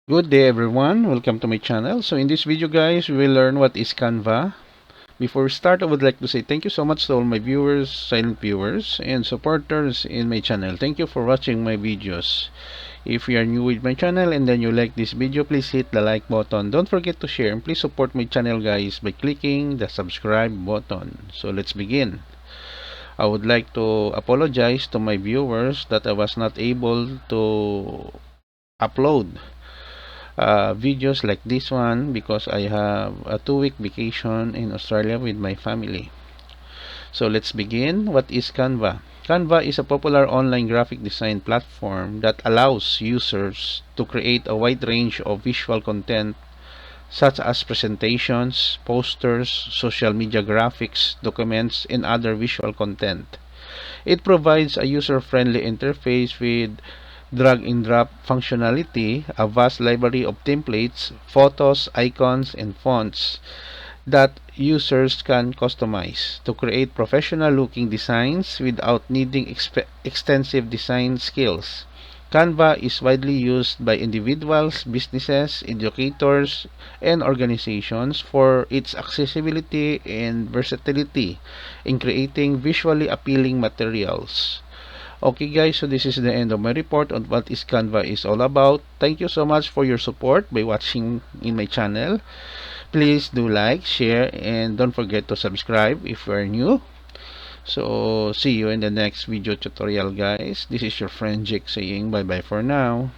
Good day everyone, welcome to my channel. So in this video guys, we will learn what is Canva. Before we start, I would like to say thank you so much to all my viewers, silent viewers, and supporters in my channel. Thank you for watching my videos. If you are new with my channel and then you like this video, please hit the like button. Don't forget to share and please support my channel guys by clicking the subscribe button. So let's begin. I would like to apologize to my viewers that I was not able to upload videos like this one because I have a 2-week vacation in Australia with my family. So let's begin. What is Canva? Canva is a popular online graphic design platform that allows users to create a wide range of visual content such as presentations, posters, social media graphics, documents, and other visual content. It provides a user-friendly interface with drag and drop functionality, a vast library of templates, photos, icons, and fonts that users can customize to create professional looking designs without needing extensive design skills. Canva is widely used by individuals, businesses, educators, and organizations for its accessibility and versatility in creating visually appealing materials. Okay guys, so this is the end of my report on what is Canva is all about. Thank you so much for your support by watching in my channel. Please do like, share, and don't forget to subscribe if you are new. So see you in the next video tutorial guys. This is your friend Jake saying bye bye for now.